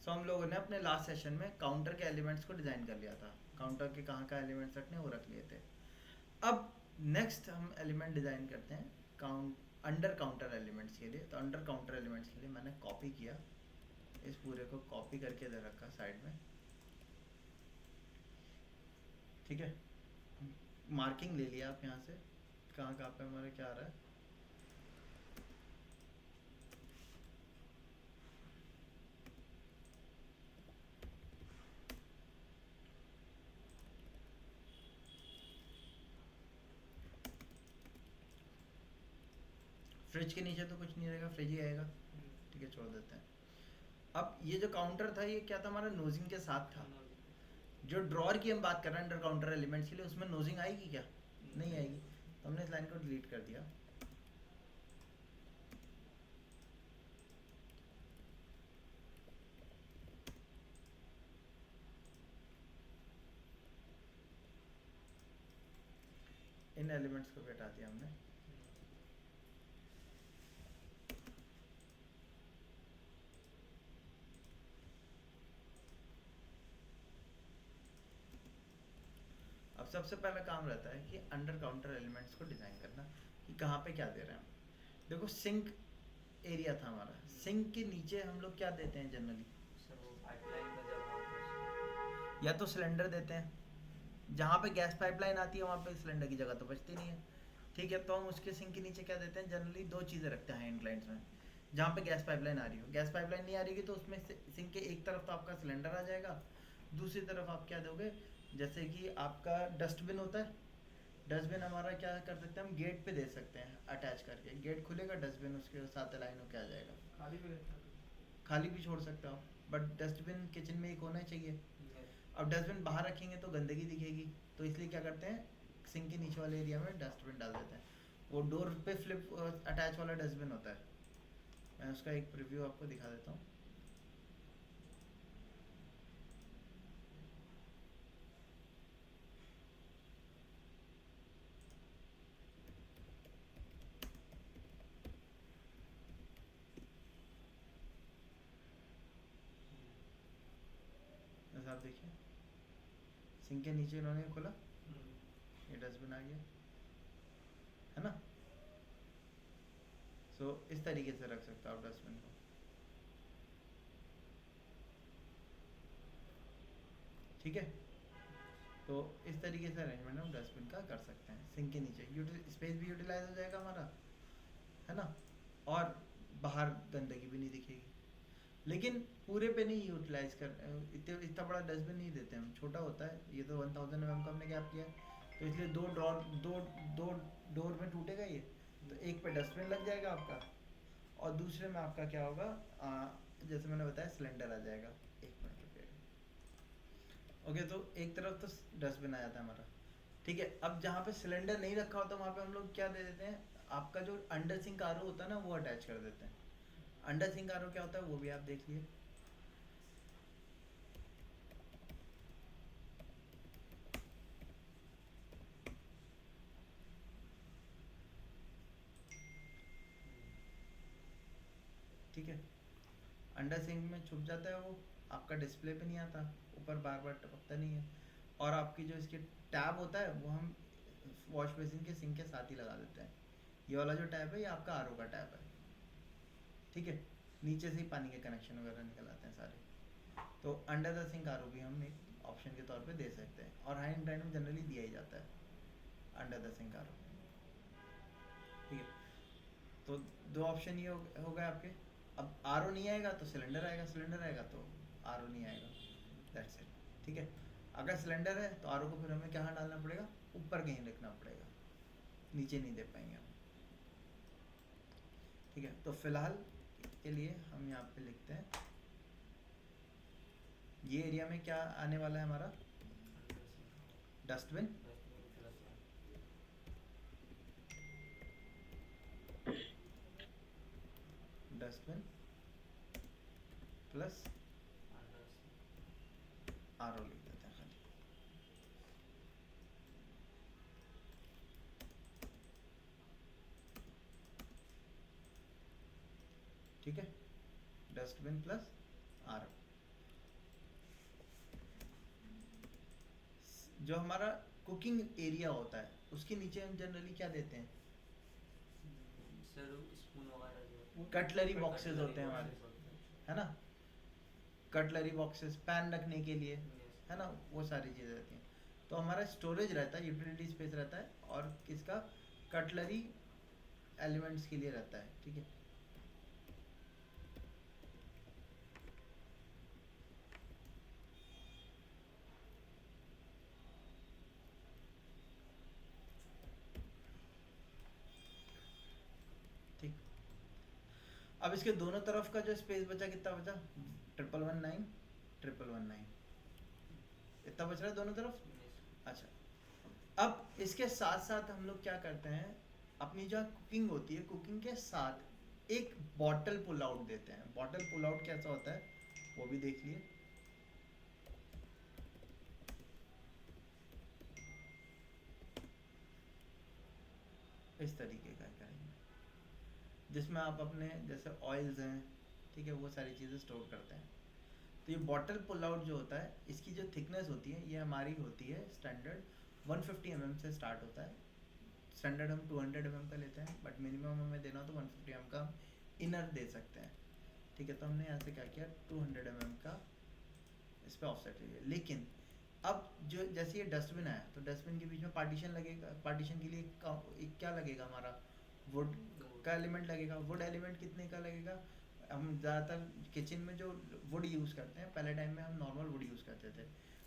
सो हम लोगों ने अपने लास्ट सेशन में काउंटर के एलिमेंट्स को डिज़ाइन कर लिया था, काउंटर के कहाँ कहाँ एलिमेंट्स रखने वो रख लिए थे। अब नेक्स्ट हम एलिमेंट डिज़ाइन करते हैं अंडर काउंटर एलिमेंट्स के लिए। तो अंडर काउंटर एलिमेंट्स के लिए मैंने कॉपी किया, इस पूरे को कॉपी करके दे रखा साइड में, ठीक है। मार्किंग ले लिया आप यहाँ से, कहाँ कहाँ पे हमारा क्या आ रहा है। फ्रिज के नीचे तो कुछ नहीं रहेगा, फ्रिज ही आएगा, ठीक है, छोड़ देते हैं। अब ये जो काउंटर था ये क्या था, हमारा नोजिंग के साथ था। जो ड्रॉर की हम बात कर रहे हैं अंडर काउंटर एलिमेंट्स के लिए, उसमें नोजिंग आएगी क्या? नहीं आएगी। तो हमने इस लाइन को डिलीट कर दिया। इन एलिमेंट्स को भी हटा दिया हमने। अब सबसे पहला काम रहता है कि अंडर काउंटर एलिमेंट्स को डिज़ाइन करना, कि कहाँ पे क्या दे रहे हैं हम। देखो सिंक एरिया था हमारा, सिंक के नीचे हम लोग क्या देते हैं जनरली, या तो सिलेंडर देते हैं, जहाँ पे गैस पाइपलाइन आती है वहाँ पे सिलेंडर की जगह तो बचती नहीं है, ठीक है। तो हम उसके सिंक के नीचे क्या देते हैं, जनरली दो चीज़ें रखते हैं हाई क्लाइंट्स में। जहाँ पे गैस पाइपलाइन आ रही हो, गैस पाइपलाइन नहीं आ रही तो उसमें सिंक के एक तरफ तो आपका सिलेंडर आ जाएगा, दूसरी तरफ आप क्या दोगे, जैसे कि आपका डस्टबिन होता है, डस्टबिन हमारा क्या कर सकते हैं हम, गेट पे दे सकते हैं अटैच करके, गेट खुलेगा डस्टबिन उसके साथ अलाइन होकर आ जाएगा। खाली भी छोड़ सकते हो, बट डस्टबिन किचन में एक होना चाहिए। अब डस्टबिन बाहर रखेंगे तो गंदगी दिखेगी, तो इसलिए क्या करते हैं, सिंक के नीचे वाले एरिया में डस्टबिन डाल देते हैं। वो डोर पे फ्लिप अटैच वाला डस्टबिन होता है, मैं उसका एक प्रीव्यू आपको दिखा देता हूँ। ऐसा आप देखिए, सिंक के नीचे इन्होंने खोला, ये डस्टबिन आ गया, है ना। सो इस तरीके से रख सकते हो आप डस्टबिन को, ठीक है। तो इस तरीके से अरेंजमेंट हम डस्टबिन का कर सकते हैं, सिंक के नीचे स्पेस भी यूटिलाइज हो जाएगा हमारा, है ना, और बाहर गंदगी भी नहीं दिखेगी। लेकिन पूरे पे नहीं यूटिलाइज कर, इतना बड़ा डस्टबिन नहीं देते हम, छोटा होता है ये, तो 1000 mm का हमने गैप किया है, तो इसलिए दो डोर में टूटेगा ये, तो एक पे डस्टबिन लग जाएगा आपका, और दूसरे में आपका क्या होगा, जैसे मैंने बताया सिलेंडर आ जाएगा। एक मिनट रुकिएगा। ओके, तो एक तरफ तो डस्टबिन आ जाता है हमारा, ठीक है। अब जहाँ पे सिलेंडर नहीं रखा होता वहाँ पे हम लोग क्या दे देते हैं, आपका जो अंडर सिंक आरओ होता है ना वो अटैच कर देते हैं। अंडर सिंक आरओ क्या होता है वो भी आप देख लिए। ठीक है, अंडर सिंक में छुप जाता है वो, आपका डिस्प्ले पे नहीं आता, ऊपर बार बार टपकता नहीं है। और आपकी जो इसके टैब होता है वो हम वॉश बेसिन के सिंक के साथ ही लगा देते हैं। ये वाला जो टैब है ये आपका आरओ का टैब है, ठीक है। नीचे से ही पानी के कनेक्शन वगैरह निकल आते हैं सारे। तो अंडर द सिंक आरओ भी हम एक ऑप्शन के तौर पे दे सकते हैं, और हाई एंड में जनरली दिया ही जाता है अंडर द सिंक आरओ, ठीक है। तो दो ऑप्शन ये हो गए आपके। अब आरओ नहीं आएगा तो सिलेंडर आएगा, सिलेंडर आएगा तो आरओ नहीं आएगा, दैट्स इट, ठीक है। अगर सिलेंडर है तो आरओ को फिर हमें कहाँ डालना पड़ेगा, ऊपर कहीं रखना पड़ेगा, नीचे नहीं दे पाएंगे हम, ठीक है। तो फिलहाल के लिए हम यहाँ पे लिखते हैं, ये एरिया में क्या आने वाला है हमारा, डस्टबिन, डस्टबिन प्लस आरओ लिख देते हैं खाली, ठीक है। डस्टबिन प्लस आरओ, जो हमारा कुकिंग एरिया होता है उसके नीचे हम जनरली क्या देते हैं? सर स्पून वगैरह जो कटलरी बॉक्सेस होते हैं हमारे, होते हैं। है ना, कटलरी बॉक्सेस, पैन रखने के लिए, Yes. है ना, वो सारी चीज़ें रहती हैं। तो हमारा स्टोरेज रहता है, यूटिलिटी स्पेस रहता है, और किसका, कटलरी एलिमेंट्स के लिए रहता है, ठीक है। ठीक, अब इसके दोनों तरफ का जो स्पेस बचा कितना बचा? 1119 1119 इतना बच रहा है दोनों तरफ। Yes. अच्छा, अब इसके साथ साथ हम लोग क्या करते हैं, अपनी जो कुकिंग होती है, कुकिंग के साथ एक बॉटल पुल आउट देते हैं। बॉटल पुल आउट कैसा होता है वो भी देख लिए। इस तरीके का करेंगे, जिसमें आप अपने जैसे ऑयल्स हैं, ठीक है, वो सारी चीज़ें स्टोर करते हैं। तो ये बॉटल पुल आउट जो होता है, इसकी जो थिकनेस होती है, ये हमारी होती है स्टैंडर्ड 150 से स्टार्ट होता है। स्टैंडर्ड हम 200 का लेते हैं, बट मिनिमम हमें देना हो तो 150 का हम इनर दे सकते हैं, ठीक है। तो हमने यहाँ से क्या किया, 200 का इस पर ऑफसेट ले लिया। लेकिन अब जो जैसे ये डस्टबिन आया, तो डस्टबिन के बीच में पार्टीशन लगेगा। पार्टीशन के लिए एक क्या लगेगा हमारा, वुड का एलिमेंट लगेगा। वुड एलिमेंट कितने का लगेगा? हम ज़्यादातर किचन में जो वुड यूज़ करते हैं, पहले टाइम में हम नॉर्मल वुड यूज़ करते थे,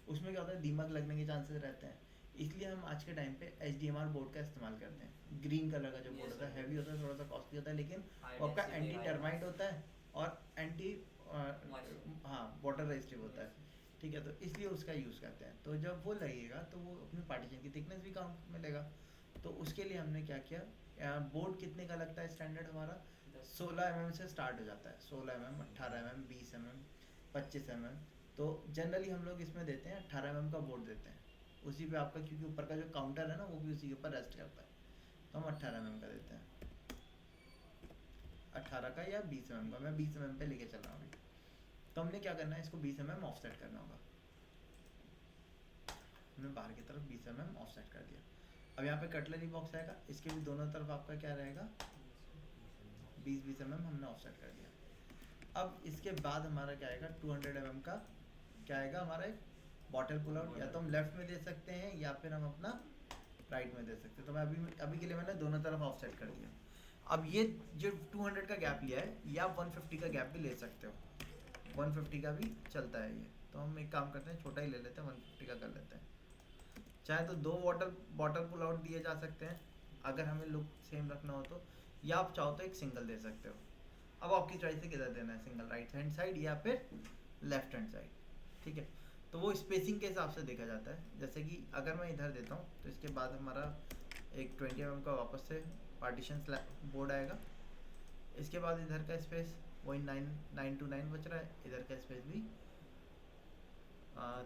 उसमें क्या होता है, दीमक लगने के चांसेस रहते हैं। इसलिए हम आज के टाइम पे HDMR बोर्ड का इस्तेमाल करते हैं। ग्रीन कलर का जो बोर्ड होता है, हैवी होता है, थोड़ा सा कॉस्टली होता है, लेकिन वो आपका एंटी टर्माइट होता है और एंटी हाँ वाटर रेजिस्टिव होता है, ठीक है। तो इसलिए उसका यूज़ करते हैं। तो जब वो लगेगा तो वो अपनी पार्टीशन की थिकनेस भी काम में लेगा। तो उसके लिए हमने क्या किया, बोर्ड कितने का लगता है स्टैंडर्ड हमारा, 16 से स्टार्ट हो जाता है। 16 18 20 25 तो जनरली हम लोग इसमें देते हैं 18 का बोर्ड देते हैं। उसी पे आपका, क्योंकि ऊपर का जो काउंटर है ना, वो भी उसी के ऊपर रेस्ट करता है, तो हम 18 का देते हैं। 18 का या 20 का, मैं 20 पे लेके चल रहा हूँ अभी। तो हमने क्या करना है, इसको 20 ऑफसेट करना होगा। हमने बाहर की तरफ 20 ऑफसेट कर दिया। अब यहाँ पे कटलरी बॉक्स आएगा, इसके भी दोनों तरफ आपका क्या रहेगा, 20 हमने ऑफसेट कर दिया। अब इसके बाद हमारा क्या आएगा, 200 का क्या आएगा हमारा, एक बॉटल पुल आउट। या तो हम लेफ्ट में दे सकते हैं या फिर हम अपना राइट में दे सकते हैं। तो मैं अभी के लिए मैंने दोनों तरफ ऑफसेट कर दिया। अब ये जो 200 का गैप लिया है, या 150 का गैप भी ले सकते हो, 150 का भी चलता है ये। तो हम एक काम करते हैं, छोटा ही ले लेते हैं, 150 का कर लेते हैं। चाहे तो दो बॉटल पुल आउट दिए जा सकते हैं अगर हमें लुक सेम रखना हो तो, या आप चाहो तो एक सिंगल दे सकते हो। अब आपकी चॉइस है किधर देना है, सिंगल राइट हैंड साइड या फिर लेफ्ट हैंड साइड, ठीक है। तो वो स्पेसिंग के हिसाब से देखा जाता है। जैसे कि अगर मैं इधर देता हूँ तो इसके बाद हमारा एक 20 का वापस से पार्टीशन बोर्ड आएगा। इसके बाद इधर का स्पेस वही 9 बच रहा है, इधर का स्पेस भी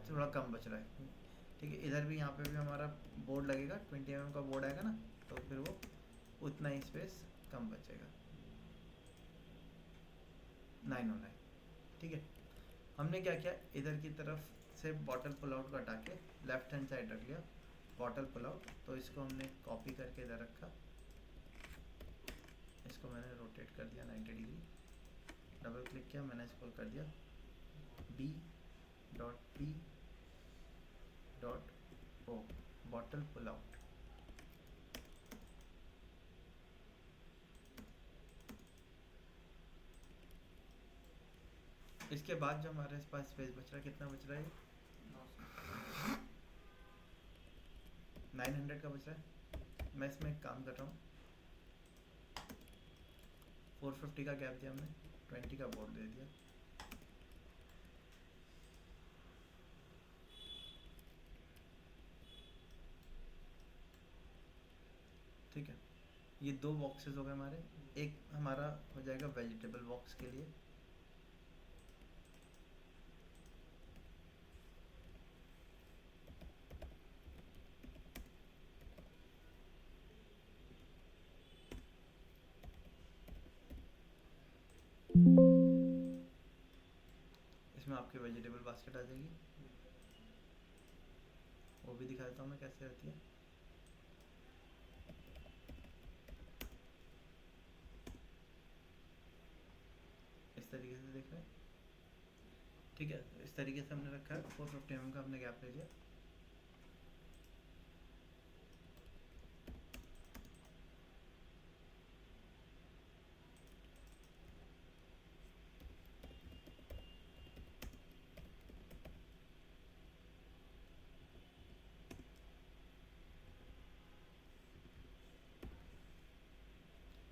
थोड़ा कम बच रहा है, ठीक है। इधर भी, यहाँ पे भी हमारा बोर्ड लगेगा, 20 का बोर्ड आएगा ना, तो फिर वो उतना ही स्पेस कम बचेगा, 909, ठीक है। हमने क्या किया, इधर की तरफ से बॉटल पुल आउट को हटा के लेफ्ट हैंड साइड रख लिया बॉटल पुल आउट। तो इसको हमने कॉपी करके इधर रखा, इसको मैंने रोटेट कर दिया 90 डिग्री, डबल क्लिक किया, मैंने इसको कर दिया B.P.O बॉटल पुल आउट। इसके बाद जो हमारे पास स्पेस बच रहा है, कितना बच रहा है, 900 का बच रहा है। मैं इसमें एक काम कर रहा हूँ, 450 का गैप दिया हमने, 20 का बोर्ड दे दिया। ठीक है, ये दो बॉक्सेस हो गए हमारे। एक हमारा हो जाएगा वेजिटेबल बॉक्स के लिए, इसमें आपकी वेजिटेबल बास्केट आ जाएगी। वो भी दिखा देता हूँ मैं कैसे होती है। इस तरीके से देख रहे हैं, ठीक है। इस तरीके से हमने रखा है, 450 mm का हमने गैप ले लिया।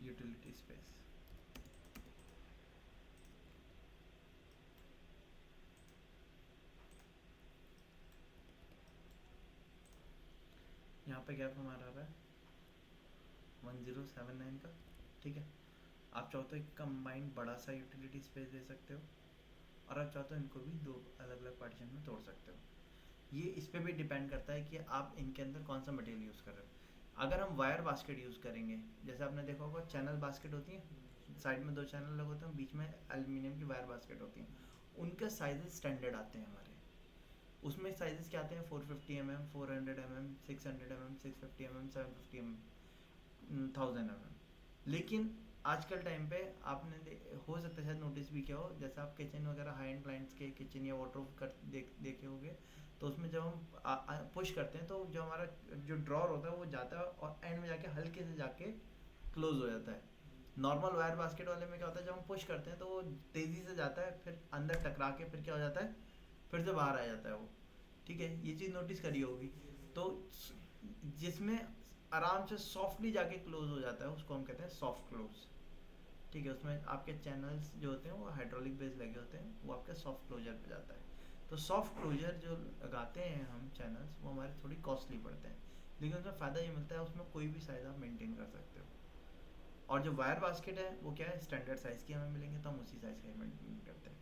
यूटिलिटी स्पेस, यहाँ पे गैप हमारा आ रहा है 1079 का, ठीक है। आप चाहो तो एक कंबाइंड बड़ा सा यूटिलिटी स्पेस दे सकते हो, और आप चाहो तो इनको भी दो अलग अलग पार्टीशन में तोड़ सकते हो। ये इस पे भी डिपेंड करता है कि आप इनके अंदर कौन सा मटेरियल यूज़ कर रहे हो। अगर हम वायर बास्केट यूज़ करेंगे, जैसे आपने देखा होगा चैनल बास्केट होती है, साइड में 2 चैनल लगे होते हैं, बीच में एल्यूमिनियम की वायर बास्केट होती है, उनके साइजेस स्टैंडर्ड आते हैं हमारे। उसमें साइजेस क्या आते हैं, 450 mm, 400 mm, 600 mm, 650 mm, 750 mm, 1000 mm। लेकिन आजकल टाइम पे आपने हो सकता है शायद नोटिस भी किया हो, जैसे आप किचन वगैरह हाई एंड क्लाइंट्स के किचन या वार्डरोब कर देखे होंगे, तो उसमें जब हम पुश करते हैं तो जो हमारा जो ड्रॉर होता है वो जाता है और एंड में जाके हल्के से जाके क्लोज हो जाता है। नॉर्मल वायर बास्केट वाले में क्या होता है, जब हम पुश करते हैं तो वो तेज़ी से जाता है, फिर अंदर टकरा के फिर क्या हो जाता है, फिर से बाहर आ जाता है वो, ठीक है। ये चीज़ नोटिस करी होगी। तो जिसमें आराम से सॉफ्टली जाके क्लोज हो जाता है उसको हम कहते हैं सॉफ्ट क्लोज, ठीक है। उसमें आपके चैनल्स जो होते हैं वो हाइड्रोलिक बेस लगे होते हैं, वो आपके सॉफ्ट क्लोजर पे जाता है। तो सॉफ्ट क्लोजर जो लगाते हैं हम चैनल्स, वो हमारे थोड़ी कॉस्टली पड़ते हैं, लेकिन उसमें फ़ायदा ये मिलता है, उसमें कोई भी साइज़ आप मेंटेन कर सकते हो। और जो वायर बास्केट है वो क्या है, स्टैंडर्ड साइज़ की हमें मिलेंगे तो हम उसी साइज़ का मेंटेन करते हैं।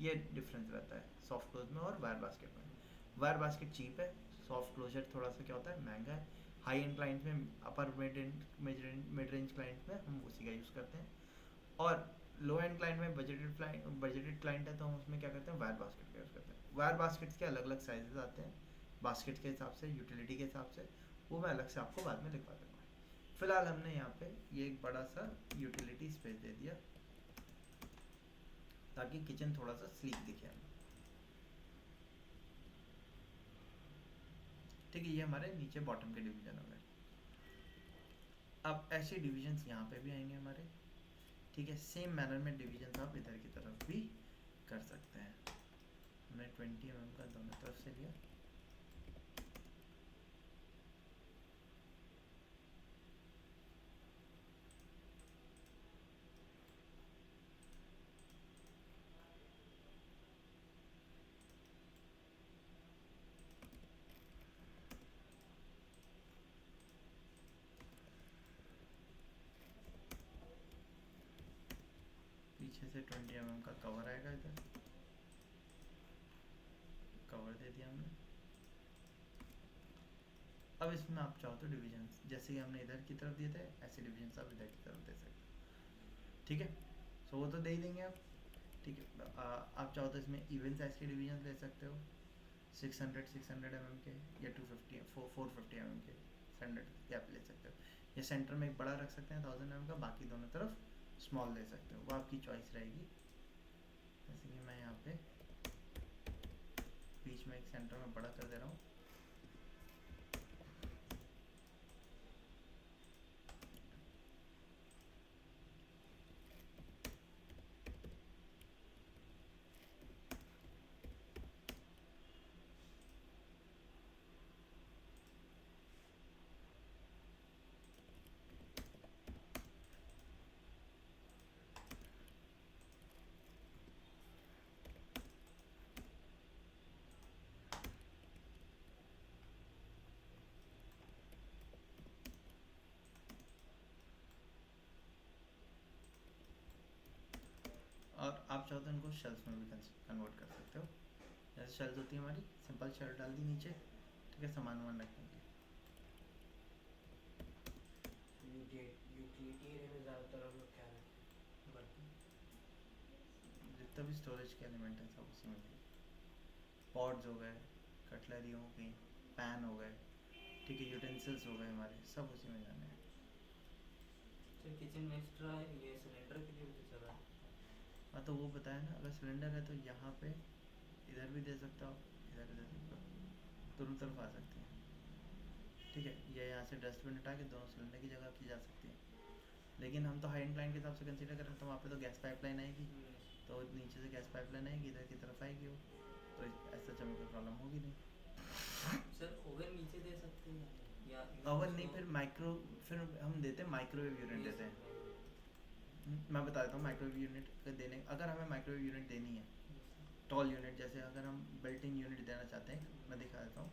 ये डिफरेंस रहता है सॉफ्ट क्लोज में और वायर बास्केट में। वायर बास्केट चीप है, सॉफ्ट क्लोजर थोड़ा सा क्या होता है, महंगा है। हाई एंड क्लाइंट में, अपर मिड रेंज क्लाइंट में हम उसी का यूज़ करते हैं, और लो एंड क्लाइंट में बजटेड क्लाइंट है तो हम उसमें क्या करते हैं, वायर बास्केट का यूज़ करते हैं। वायर बास्केट्स के अलग अलग साइजेस आते हैं, बास्केट के हिसाब से, यूटिलिटी के हिसाब से, वो मैं अलग से आपको बाद में लिखवा दूँगा। फिलहाल हमने यहाँ पे ये एक बड़ा सा यूटिलिटी स्पेस दे दिया ताकि किचन थोड़ा सा स्लीक दिखे हमें, ठीक है। ये हमारे नीचे बॉटम के डिवीजन हो गए। अब ऐसे डिवीजन्स यहाँ पे भी आएंगे हमारे, ठीक है। सेम मैनर में डिवीजन्स आप इधर की तरफ भी कर सकते हैं। हमने 20 mm का दोनों तरफ से लिया, पीछे से 20 mm का कवर आएगा, इधर कवर दे दिया हमने। अब इसमें आप चाहो तो डिवीजन्स जैसे कि हमने इधर की तरफ दिए थे, ऐसे डिवीजन्स आप इधर की तरफ दे सकते हो, ठीक है। सो वो तो दे ही देंगे आप, ठीक है। आप चाहो तो इसमें इवन साइज के डिवीजन ले सकते हो, 600 mm के, या 450 mm के स्टैंडर्ड गैप ले सकते हो, या सेंटर में एक बड़ा रख सकते हैं 1000 mm का, बाकी दोनों तरफ स्मॉल ले सकते हो, वो आपकी चॉइस रहेगी। जैसे कि मैं यहाँ पे बीच में एक सेंटर में बड़ा कर दे रहा हूँ, और आप चाहो तो इनको शेल्स में भी कन्वर्ट कर सकते हो। जैसे शेल्स होती है हमारी, सिंपल शेल डाल दी नीचे, ठीक है, सामान वामान रखने के लिए। यूटिलिटी एरिया में ज़्यादातर हम लोग क्या करते हैं, जितना भी स्टोरेज के एलिमेंट है सब उसमें भी, पॉड्स हो गए, कटलरी हो गई, पैन हो गए, ठीक है, यूटेंसिल्स हो गए हमारे, सब उसी में जाने हैं। सर किचन में एक्स्ट्रा ये सिलेंडर के लिए भी तो चला है। हाँ तो वो बताया ना, अगर सिलेंडर है तो यहाँ पे इधर भी दे सकता हो, इधर भी दे सकता हो, दोनों तरफ आ सकती है, ठीक है। या यहाँ से डस्टबिन हटा के दोनों सिलेंडर की जगह की जा सकती है। लेकिन हम तो हाई इंक्लाइन के हिसाब से कंसीडर कर रहे हैं, तो वहाँ पे तो गैस पाइपलाइन आएगी, तो नीचे से गैस पाइपलाइन आएगी, इधर की तरफ आएगी वो, तो ऐसा हमें कोई प्रॉब्लम होगी नहीं। सर ओवन नीचे दे सकते हैं या ओवन नहीं, फिर माइक्रो, फिर हम देते हैं माइक्रोवेव यूनिट देते हैं। मैं बता देता हूँ माइक्रोवेव यूनिट देने, अगर हमें माइक्रोवेव यूनिट देनी है, टॉल यूनिट, जैसे अगर हम बिल्ट इन यूनिट देना चाहते हैं, मैं दिखा देता हूँ,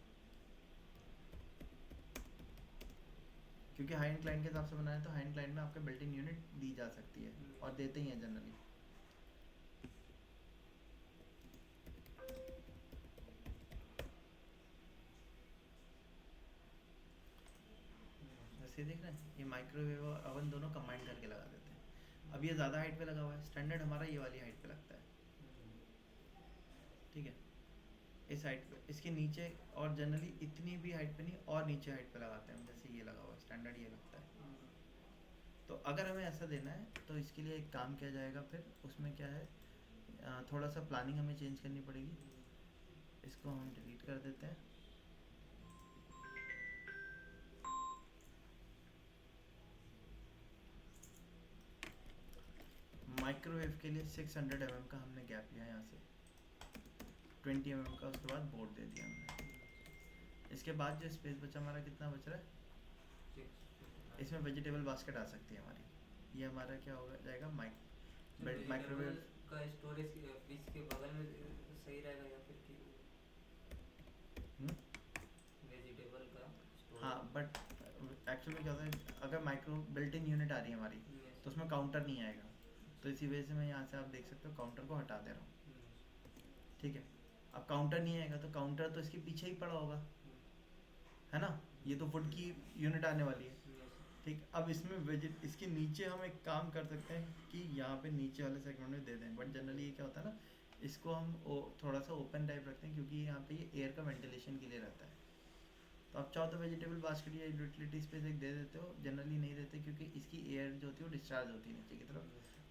क्योंकि हाई एंड क्लाइंट के हिसाब से बनाया है, तो हाई एंड क्लाइंट में आपके बिल्ट इन यूनिट दी जा सकती है और देते ही हैं जनरली। वैसे देख रहे हैं, ये माइक्रोवेव और ओवन दोनों कंबाइन करके लगा देते हैं। अब ये ज़्यादा हाइट पे लगा हुआ है, स्टैंडर्ड हमारा ये वाली हाइट पे लगता है, ठीक है, इस हाइट पे, इसके नीचे, और जनरली इतनी भी हाइट पे नहीं, और नीचे हाइट पे लगाते हैं, जैसे ये लगा हुआ है, स्टैंडर्ड ये लगता है। तो अगर हमें ऐसा देना है तो इसके लिए एक काम किया जाएगा, फिर उसमें क्या है, थोड़ा सा प्लानिंग हमें चेंज करनी पड़ेगी। इसको हम डिलीट कर देते हैं। माइक्रोवेव के लिए 600 mm का हमने गैप लिया यहाँ से, 20 mm का उसके बाद बोर्ड दे दिया हमने। इसके बाद जो स्पेस बचा हमारा, कितना बच रहा है, इसमें वेजिटेबल बास्केट आ सकती है हमारी। ये हमारा क्या होगा जाएगा, माइक्रोवेव का स्टोरेज फ्रिज के बगल में सही रहेगा या फिर कि वेजिटेबल का स्टोरेज? हाँ, बट एक्चुअली क्या होता है, अगर माइक्रो बिल्ट इन यूनिट आ रही है हमारी, तो उसमें काउंटर नहीं आएगा, तो इसी वजह से मैं यहाँ से, आप देख सकते हो, काउंटर को हटा दे रहा हूँ, ठीक है। अब काउंटर नहीं आएगा, तो काउंटर तो इसके पीछे ही पड़ा होगा, है ना, ये तो फुड की यूनिट आने वाली है, ठीक। अब इसमें इसके नीचे हम एक काम कर सकते हैं कि यहाँ पे नीचे वाले सेगमेंट में दे दें, बट जनरली ये क्या होता है ना, इसको हम थोड़ा सा ओपन टाइप रखते हैं, क्योंकि यहाँ पे ये एयर का वेंटिलेशन के लिए रहता है। तो आप चाहो तो वेजिटेबल बास्केट या यूटिलिटी स्पेस एक दे देते हो, जनरली नहीं देते, क्योंकि इसकी एयर जो होती है वो डिस्चार्ज होती है नीचे की तरफ,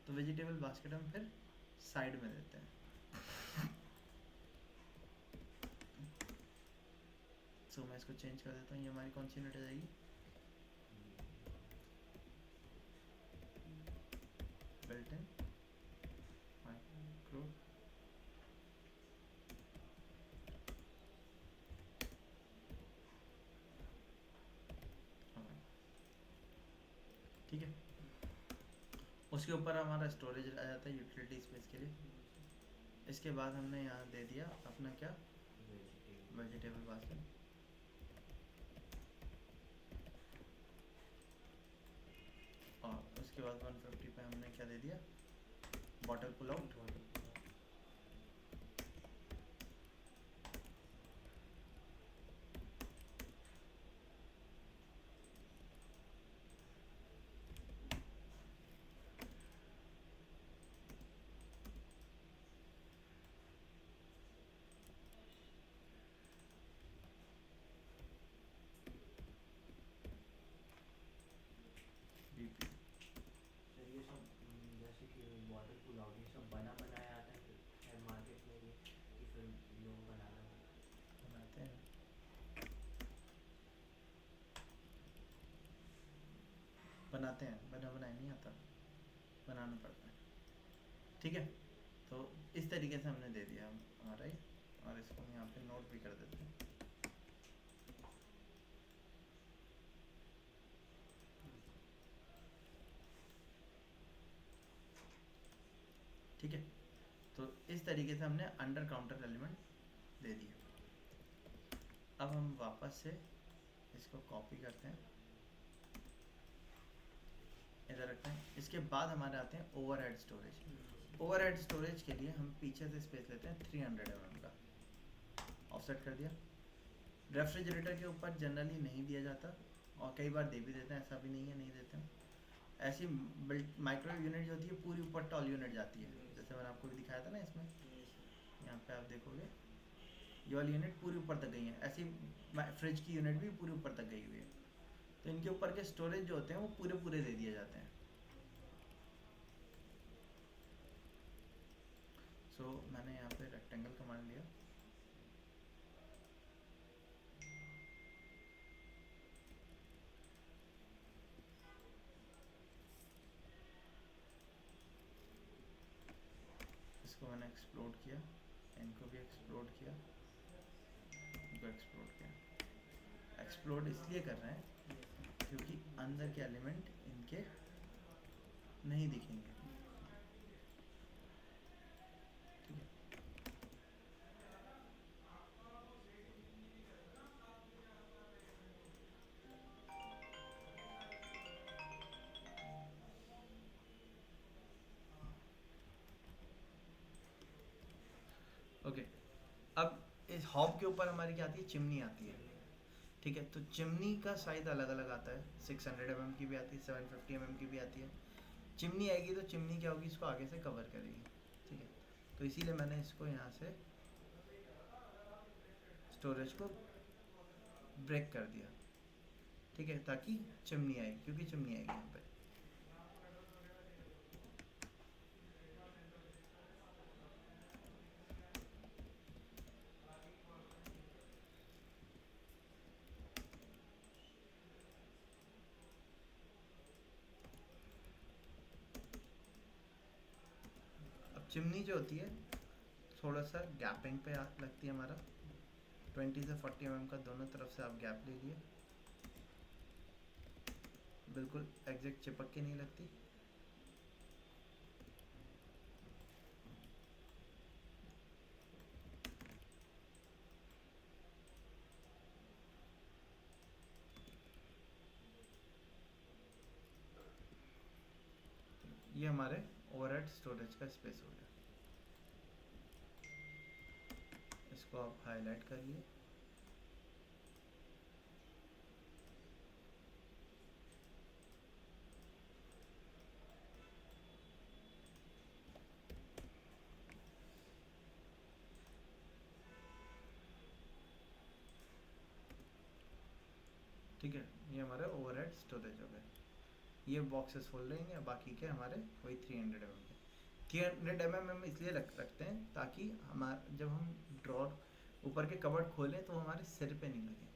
तो वेजिटेबल बास्केट हम फिर साइड में देते हैं। सो मैं इसको चेंज कर देता हूँ, ये हमारी कौन सी यूनिट आ जाएगी, बिल्ट इन माइक्रो, ठीक है। उसके ऊपर हमारा स्टोरेज आ जाता है यूटिलिटी स्पेस के लिए। इसके बाद हमने यहाँ दे दिया अपना क्या, वेजिटेबल बास्केट, और उसके बाद 150 पे हमने क्या दे दिया, bottle pull out, BP. Sir ये सब जैसे कि वाटर पुल आउट, ये सब बना बनाया आता है फिर मार्केट में ये, कि फिर लोग बनाना बनाते हैं, बना बनाया नहीं आता, बनाना पड़ता है, ठीक है। तो इस तरीके से हमने दे दिया हमारा ये, और इसको हम यहाँ पे नोट भी कर देते हैं, ठीक है। तो इस तरीके से हमने अंडर काउंटर एलिमेंट दे दिए। अब हम वापस से इसको कॉपी करते हैं, इधर रखते हैं। इसके बाद हमारे आते हैं ओवरहेड स्टोरेज। ओवरहेड स्टोरेज के लिए हम पीछे से स्पेस लेते हैं 300 mm का, ऑफसेट कर दिया। रेफ्रिजरेटर के ऊपर जनरली नहीं दिया जाता, और कई बार दे भी देते हैं, ऐसा भी नहीं है नहीं देते हैं। ऐसी माइक्रोवेव यूनिट जो होती है पूरी ऊपर टॉल यूनिट जाती है, जैसे मैंने आपको भी दिखाया था ना इसमें, यहाँ पे आप देखोगे ये वाली यूनिट पूरी ऊपर तक गई है, ऐसी फ्रिज की यूनिट भी पूरी ऊपर तक गई हुई है। तो इनके ऊपर के स्टोरेज जो होते हैं वो पूरे पूरे दे दिए जाते हैं। सो मैंने यहाँ पे रेक्टेंगल कमांड लिया, इसको मैंने एक्सप्लोड किया, इनको भी एक्सप्लोड किया, इनको एक्सप्लोड किया। एक्सप्लोड इसलिए कर रहे हैं क्योंकि अंदर के एलिमेंट इनके नहीं दिखेंगे, ठीक है। ओके, अब इस हॉब के ऊपर हमारी क्या आती है, चिमनी आती है, ठीक है। तो चिमनी का साइज अलग अलग आता है, 600 mm की भी आती है, 750 mm की भी आती है। चिमनी आएगी तो चिमनी क्या होगी, इसको आगे से कवर करेगी, ठीक है। तो इसीलिए मैंने इसको यहाँ से स्टोरेज को ब्रेक कर दिया, ठीक है, ताकि चिमनी आए, क्योंकि चिमनी आएगी यहाँ पे। अब चिमनी जो होती है थोड़ा सा गैपिंग पे लगती है हमारा, 20 से 40 mm का दोनों तरफ से आप गैप ले लिए, बिल्कुल एग्जैक्ट चिपक के नहीं लगती। ये हमारे ओवरहेड स्टोरेज का स्पेस हो गया। इसको आप हाईलाइट करिए, ठीक है। ये हमारे ओवरहेड स्टोरेज हो गए। ये बॉक्सेस फुल रहेंगे, बाकी के हमारे वही 300 mm के। 300 mm इसलिए रखते हैं ताकि हमारा जब हम ड्रॉर ऊपर के कबर्ड खोलें तो हमारे सिर पे नहीं लगे,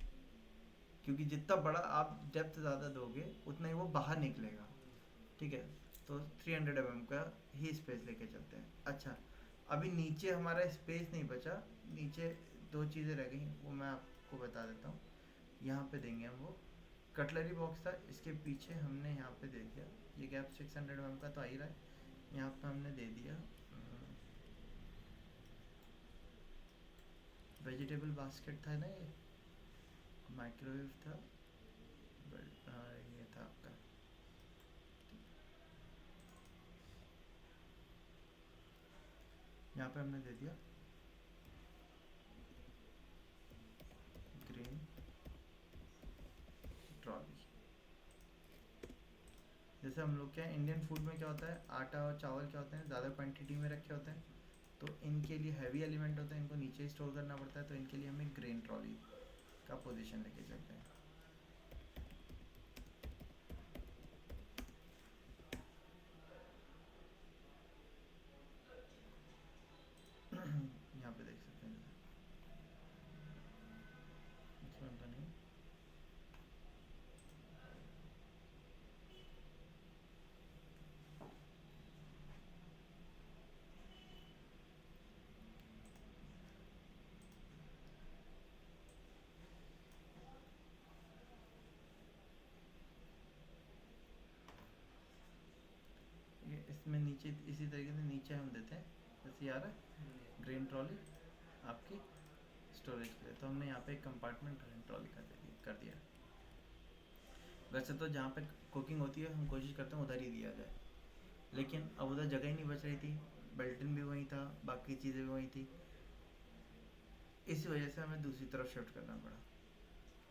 क्योंकि जितना बड़ा आप डेप्थ ज़्यादा दोगे उतना ही वो बाहर निकलेगा, ठीक है। तो 300 mm का ही स्पेस लेके चलते हैं। अच्छा, अभी नीचे हमारा स्पेस नहीं बचा, नीचे दो चीज़ें रह गई, वो मैं आपको बता देता हूँ। यहाँ पे देंगे हम वो कटलरी बॉक्स था, इसके पीछे हमने यहाँ पे दे दिया, ये गैप 600 mm का तो आ ही रहा है, यहाँ पे हमने दे दिया वेजिटेबल बास्केट था ना, ये माइक्रोवेव था, ये था आपका, यहाँ पे हमने दे दिया ग्रीन ट्रॉली। जैसे हम लोग क्या इंडियन फूड में क्या होता है, आटा और चावल क्या होते हैं ज़्यादा क्वांटिटी में रखे होते हैं, तो इनके लिए हैवी एलिमेंट होते हैं, इनको नीचे स्टोर करना पड़ता है, तो इनके लिए हमें ग्रेन ट्रॉली का पोजीशन लेके चलते हैं। यहाँ पे देख सकते हैं, इसमें तो नहीं, ये इसमें नीचे इसी तरीके से नीचे हम देते हैं, जैसे आ रहा है ग्रेन ट्रॉली आपकी स्टोरेज के लिए, तो हमने यहाँ पे एक कंपार्टमेंट ग्रेन ट्रॉली कर दिया। वैसे तो जहाँ पे कुकिंग होती है हम कोशिश करते हैं उधर ही दिया जाए, लेकिन अब उधर जगह ही नहीं बच रही थी, बेल्टन भी वहीं था, बाकी चीज़ें भी वहीं थी, इसी वजह से हमें दूसरी तरफ शिफ्ट करना पड़ा।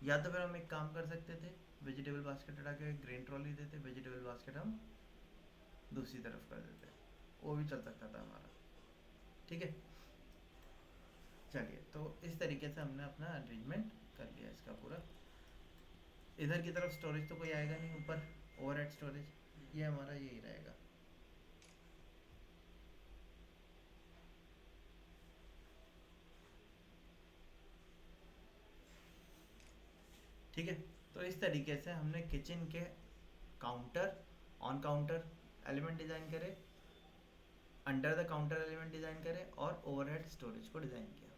या तो फिर हम एक काम कर सकते थे, वेजिटेबल बास्केट हटा के ग्रेन ट्रॉली देते, वेजिटेबल बास्केट हम दूसरी तरफ कर देते, वो भी चल सकता था हमारा, ठीक है। चलिए, तो इस तरीके से हमने अपना अरेंजमेंट कर लिया इसका पूरा। इधर की तरफ स्टोरेज तो कोई आएगा नहीं ऊपर, ओवरहेड स्टोरेज, ये हमारा यही रहेगा। ठीक है, तो इस तरीके से हमने किचन के counter, on counter element design करे, under the counter element design करे और ओवरहेड स्टोरेज को डिज़ाइन किया।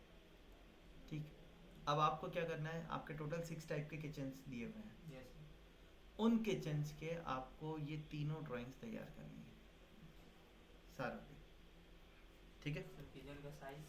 ठीक, अब आपको क्या करना है, आपके टोटल 6 टाइप के किचन्स दिए हुए हैं। Yes sir. उन किचन्स के आपको ये तीनों ड्राइंग्स तैयार करनी है सारों की। ठीक है, सर किचन का साइज